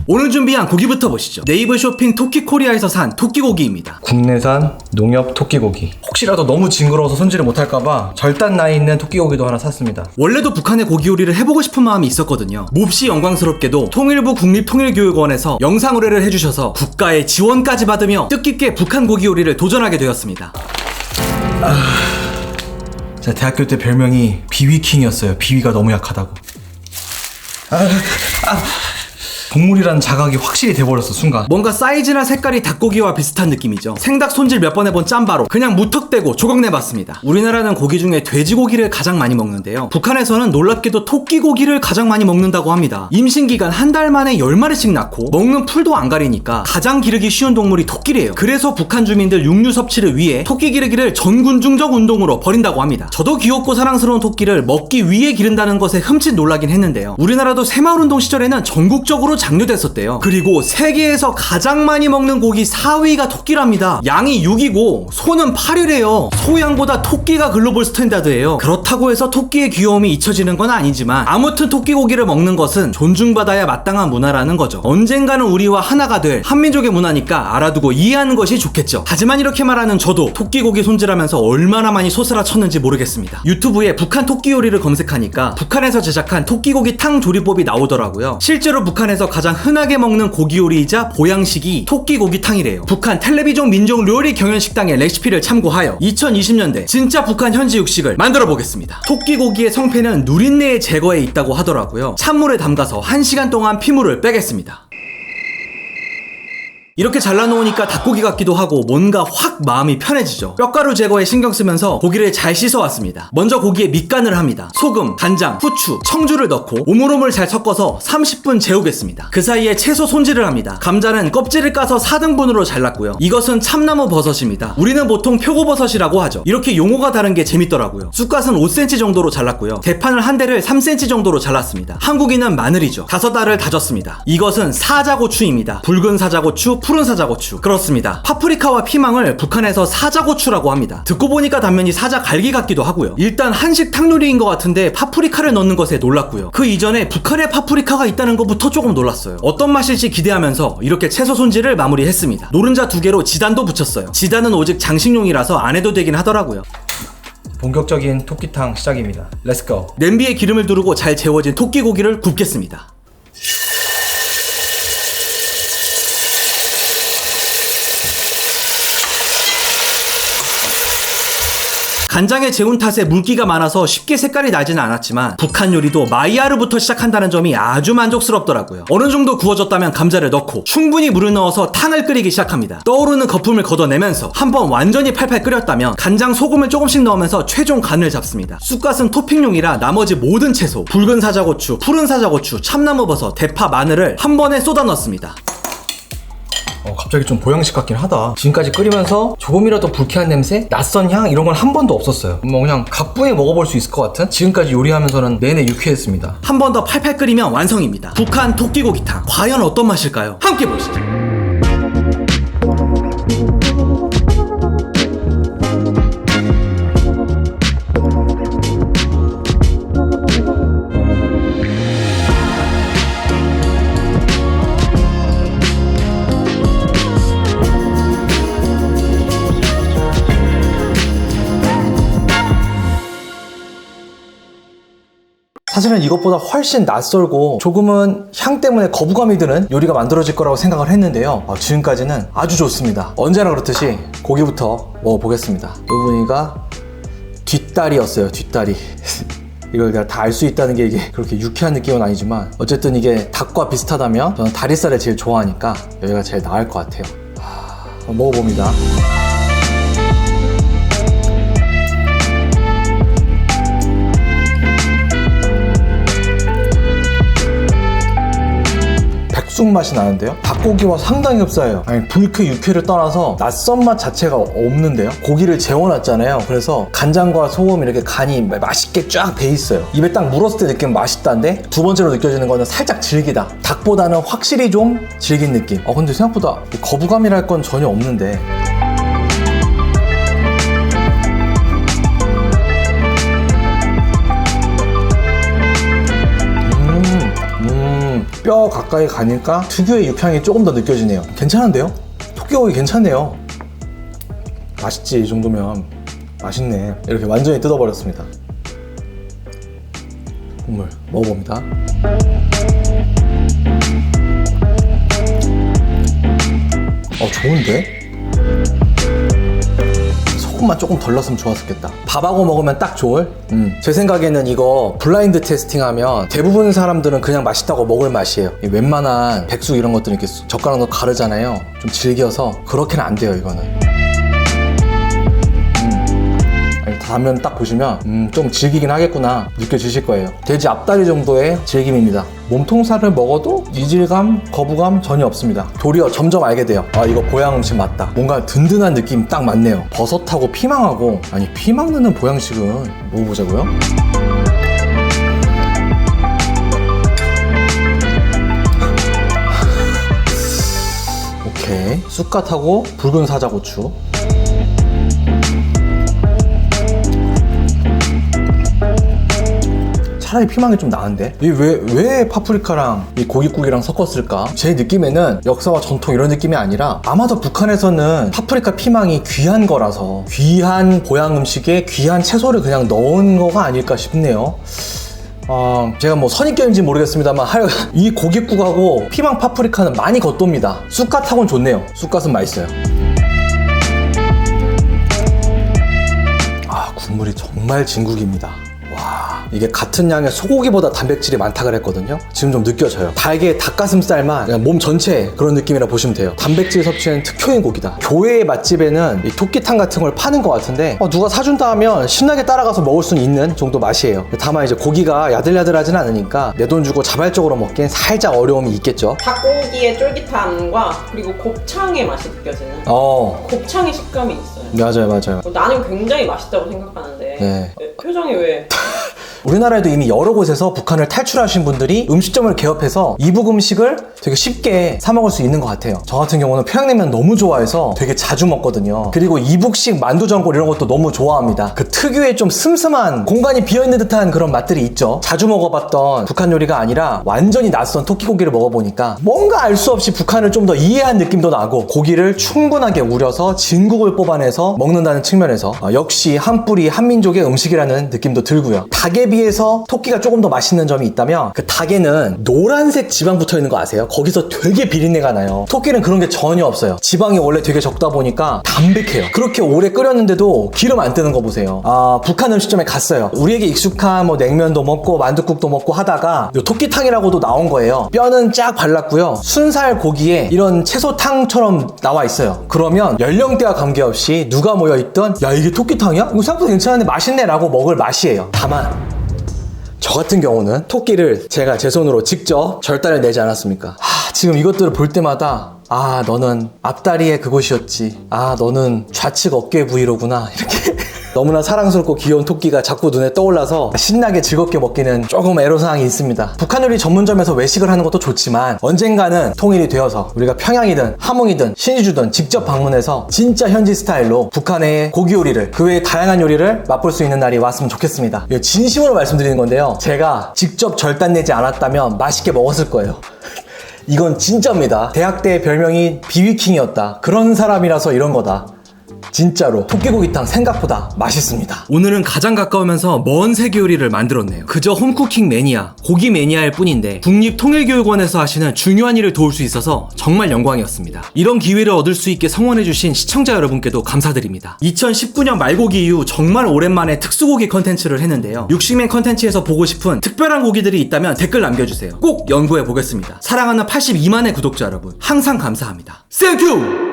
오늘 준비한 고기부터 보시죠. 네이버 쇼핑 토끼코리아에서 산 토끼고기입니다. 국내산 농협 토끼고기. 혹시라도 너무 징그러워서 손질을 못할까봐 절단 나 있는 토끼고기도 하나 샀습니다. 원래도 북한의 고기 요리를 해보고 싶은 마음이 있었거든요. 몹시 영광스럽게도 통일부 국립통일교육원에서 영상 의뢰를 해주셔서 국가의 지원까지 받으며 뜻깊게 북한 고기 요리를 도전하게 되었습니다. 제가 대학교 때 별명이 비위킹이었어요. 비위가 너무 약하다고. 동물이라는 자각이 확실히 돼버렸어, 순간. 뭔가 사이즈나 색깔이 닭고기와 비슷한 느낌이죠. 생닭 손질 몇 번 해본 짬바로 그냥 무턱대고 조각 내봤습니다. 우리나라는 고기 중에 돼지고기를 가장 많이 먹는데요. 북한에서는 놀랍게도 토끼고기를 가장 많이 먹는다고 합니다. 임신기간 한 달 만에 10마리씩 낳고 먹는 풀도 안 가리니까 가장 기르기 쉬운 동물이 토끼래요. 그래서 북한 주민들 육류 섭취를 위해 토끼 기르기를 전군중적 운동으로 벌인다고 합니다. 저도 귀엽고 사랑스러운 토끼를 먹기 위해 기른다는 것에 흠칫 놀라긴 했는데요. 우리나라도 새마을운동 시절에는 전국적으로 장려됐었대요. 그리고 세계에서 가장 많이 먹는 고기 4위가 토끼랍니다. 양이 6이고 소는 8이래요. 소양보다 토끼가 글로벌 스탠다드예요. 그렇다고 해서 토끼의 귀여움이 잊혀지는 건 아니지만 아무튼 토끼고기를 먹는 것은 존중받아야 마땅한 문화라는 거죠. 언젠가는 우리와 하나가 될 한민족의 문화니까 알아두고 이해하는 것이 좋겠죠. 하지만 이렇게 말하는 저도 토끼고기 손질하면서 얼마나 많이 소스라 쳤는지 모르겠습니다. 유튜브에 북한 토끼 요리를 검색하니까 북한에서 제작한 토끼고기 탕 조리법이 나오더라고요. 실제로 북한에서 가장 흔하게 먹는 고기 요리이자 보양식이 토끼고기탕이래요. 북한 텔레비전 민족 요리 경연식당의 레시피를 참고하여 2020년대 진짜 북한 현지 육식을 만들어 보겠습니다. 토끼고기의 성패는 누린내의 제거에 있다고 하더라고요. 찬물에 담가서 1시간 동안 피물을 빼겠습니다. 이렇게 잘라놓으니까 닭고기 같기도 하고 뭔가 확 마음이 편해지죠. 뼈가루 제거에 신경 쓰면서 고기를 잘 씻어왔습니다. 먼저 고기에 밑간을 합니다. 소금, 간장, 후추, 청주를 넣고 오물오물 잘 섞어서 30분 재우겠습니다. 그 사이에 채소 손질을 합니다. 감자는 껍질을 까서 4등분으로 잘랐고요. 이것은 참나무 버섯입니다. 우리는 보통 표고버섯이라고 하죠. 이렇게 용어가 다른 게 재밌더라고요. 쑥갓은 5cm 정도로 잘랐고요. 대파는 한 대를 3cm 정도로 잘랐습니다. 한국인은 마늘이죠. 5알을 다졌습니다. 이것은 사자고추입니다. 붉은 사자고추, 푸른 사자고추. 그렇습니다. 파프리카와 피망을 북한에서 사자고추라고 합니다. 듣고 보니까 단면이 사자 갈기 같기도 하고요. 일단 한식 탕요리인 것 같은데 파프리카를 넣는 것에 놀랐고요. 그 이전에 북한에 파프리카가 있다는 것부터 조금 놀랐어요. 어떤 맛일지 기대하면서 이렇게 채소 손질을 마무리했습니다. 노른자 2개로 지단도 붙였어요. 지단은 오직 장식용이라서 안 해도 되긴 하더라고요. 본격적인 토끼탕 시작입니다. 렛츠고. 냄비에 기름을 두르고 잘 재워진 토끼고기를 굽겠습니다. 간장에 재운 탓에 물기가 많아서 쉽게 색깔이 나지는 않았지만 북한 요리도 마이야르부터 시작한다는 점이 아주 만족스럽더라고요. 어느 정도 구워졌다면 감자를 넣고 충분히 물을 넣어서 탕을 끓이기 시작합니다. 떠오르는 거품을 걷어내면서 한번 완전히 팔팔 끓였다면 간장, 소금을 조금씩 넣으면서 최종 간을 잡습니다. 쑥갓은 토핑용이라 나머지 모든 채소, 붉은 사자고추, 푸른 사자고추, 참나무버섯, 대파, 마늘을 한 번에 쏟아 넣습니다. 갑자기 좀 보양식 같긴 하다. 지금까지 끓이면서 조금이라도 불쾌한 냄새, 낯선 향 이런 건 한 번도 없었어요. 뭐 그냥 가뿐히 먹어볼 수 있을 것 같은? 지금까지 요리하면서는 내내 유쾌했습니다. 한 번 더 팔팔 끓이면 완성입니다. 북한 토끼고기탕. 과연 어떤 맛일까요? 함께 보시죠. 사실은 이것보다 훨씬 낯설고 조금은 향 때문에 거부감이 드는 요리가 만들어질 거라고 생각을 했는데요. 지금까지는 아주 좋습니다. 언제나 그렇듯이 고기부터 먹어보겠습니다. 요분이가 뒷다리였어요. 뒷다리. 이걸 내가 다 알 수 있다는 게 이게 그렇게 유쾌한 느낌은 아니지만 어쨌든 이게 닭과 비슷하다면 저는 다리살을 제일 좋아하니까 여기가 제일 나을 것 같아요. 먹어봅니다. 쑥 맛이 나는데요? 닭고기와 상당히 흡사해요. 아니, 불쾌 유쾌를 떠나서 낯선 맛 자체가 없는데요? 고기를 재워놨잖아요. 그래서 간장과 소금 이렇게 간이 맛있게 쫙 배 있어요. 입에 딱 물었을 때 느끼면 맛있다인데 두 번째로 느껴지는 거는 살짝 질기다. 닭보다는 확실히 좀 질긴 느낌. 근데 생각보다 거부감이랄 건 전혀 없는데 뼈 가까이 가니까 특유의 육향이 조금 더 느껴지네요. 괜찮은데요? 토끼고기 괜찮네요. 맛있지, 이 정도면. 맛있네. 이렇게 완전히 뜯어버렸습니다. 국물 먹어봅니다. 좋은데? 소금만 조금 덜 넣었으면 좋았겠다. 밥하고 먹으면 딱 좋을? 제 생각에는 이거 블라인드 테스팅하면 대부분 사람들은 그냥 맛있다고 먹을 맛이에요. 웬만한 백숙 이런 것들은 이렇게 젓가락으로 가르잖아요. 좀 질겨서 그렇게는 안 돼요, 이거는. 단면 딱 보시면 좀 질기긴 하겠구나 느껴지실 거예요. 돼지 앞다리 정도의 질김입니다. 몸통살을 먹어도 이질감, 거부감 전혀 없습니다. 도리어 점점 알게 돼요. 아, 이거 보양 음식 맞다. 뭔가 든든한 느낌 딱 맞네요. 버섯하고 피망하고, 아니 피망 넣는 보양식은 먹어보자고요. 오케이, 쑥갓하고 붉은 사자고추. 차라리 피망이 좀 나은데? 왜 파프리카랑 이 고깃국이랑 섞었을까? 제 느낌에는 역사와 전통 이런 느낌이 아니라 아마도 북한에서는 파프리카 피망이 귀한 거라서 귀한 보양 음식에 귀한 채소를 그냥 넣은 거가 아닐까 싶네요. 제가 뭐 선입견인지 모르겠습니다만 하여간 이 고깃국하고 피망 파프리카는 많이 겉돕니다. 쑥갓하고는 좋네요. 쑥갓은 맛있어요. 국물이 정말 진국입니다. 와, 이게 같은 양의 소고기보다 단백질이 많다 그랬거든요. 지금 좀 느껴져요. 달게 닭가슴살만 그냥 몸 전체 그런 느낌이라 보시면 돼요. 단백질 섭취는 특효인 고기다. 교회의 맛집에는 이 토끼탕 같은 걸 파는 것 같은데 누가 사준다 하면 신나게 따라가서 먹을 수는 있는 정도 맛이에요. 다만 이제 고기가 야들야들하진 않으니까 내 돈 주고 자발적으로 먹기엔 살짝 어려움이 있겠죠. 닭고기의 쫄깃함과 그리고 곱창의 맛이 느껴지는 곱창의 식감이 있어요. 맞아요. 나는 굉장히 맛있다고 생각하는데 네. 표정이 왜? 우리나라에도 이미 여러 곳에서 북한을 탈출하신 분들이 음식점을 개업해서 이북 음식을 되게 쉽게 사 먹을 수 있는 것 같아요. 저 같은 경우는 평양냉면 너무 좋아해서 되게 자주 먹거든요. 그리고 이북식 만두전골 이런 것도 너무 좋아합니다. 그 특유의 좀 슴슴한 공간이 비어있는 듯한 그런 맛들이 있죠. 자주 먹어봤던 북한 요리가 아니라 완전히 낯선 토끼고기를 먹어보니까 뭔가 알 수 없이 북한을 좀 더 이해한 느낌도 나고 고기를 충분하게 우려서 진국을 뽑아내서 먹는다는 측면에서 역시 한 뿌리 한 민족의 음식이라는 느낌도 들고요. 닭에 비해서 토끼가 조금 더 맛있는 점이 있다면 그 닭에는 노란색 지방 붙어있는 거 아세요? 거기서 되게 비린내가 나요. 토끼는 그런 게 전혀 없어요. 지방이 원래 되게 적다 보니까 담백해요. 그렇게 오래 끓였는데도 기름 안 뜨는 거 보세요. 북한 음식점에 갔어요. 우리에게 익숙한 뭐 냉면도 먹고 만둣국도 먹고 하다가 토끼탕이라고도 나온 거예요. 뼈는 쫙 발랐고요. 순살 고기에 이런 채소탕처럼 나와 있어요. 그러면 연령대와 관계없이 누가 모여있던 야 이게 토끼탕이야? 이거 생각보다 괜찮은데 맛있네 라고 먹을 맛이에요. 다만 저 같은 경우는 토끼를 제가 제 손으로 직접 절단을 내지 않았습니까? 지금 이것들을 볼 때마다 너는 앞다리에 그곳이었지. 너는 좌측 어깨 부위로구나. 이렇게 너무나 사랑스럽고 귀여운 토끼가 자꾸 눈에 떠올라서 신나게 즐겁게 먹기는 조금 애로사항이 있습니다. 북한 요리 전문점에서 외식을 하는 것도 좋지만 언젠가는 통일이 되어서 우리가 평양이든 함흥이든 신의주든 직접 방문해서 진짜 현지 스타일로 북한의 고기 요리를 그 외의 다양한 요리를 맛볼 수 있는 날이 왔으면 좋겠습니다. 진심으로 말씀드리는 건데요. 제가 직접 절단 내지 않았다면 맛있게 먹었을 거예요. 이건 진짜입니다. 대학 때 별명이 비위킹이었다. 그런 사람이라서 이런 거다. 진짜로 토끼고기탕 생각보다 맛있습니다. 오늘은 가장 가까우면서 먼 세계 요리를 만들었네요. 그저 홈쿠킹 매니아, 고기 매니아일 뿐인데 국립통일교육원에서 하시는 중요한 일을 도울 수 있어서 정말 영광이었습니다. 이런 기회를 얻을 수 있게 성원해주신 시청자 여러분께도 감사드립니다. 2019년 말고기 이후 정말 오랜만에 특수고기 컨텐츠를 했는데요. 육식맨 컨텐츠에서 보고 싶은 특별한 고기들이 있다면 댓글 남겨주세요. 꼭 연구해보겠습니다. 사랑하는 82만의 구독자 여러분, 항상 감사합니다. 땡큐!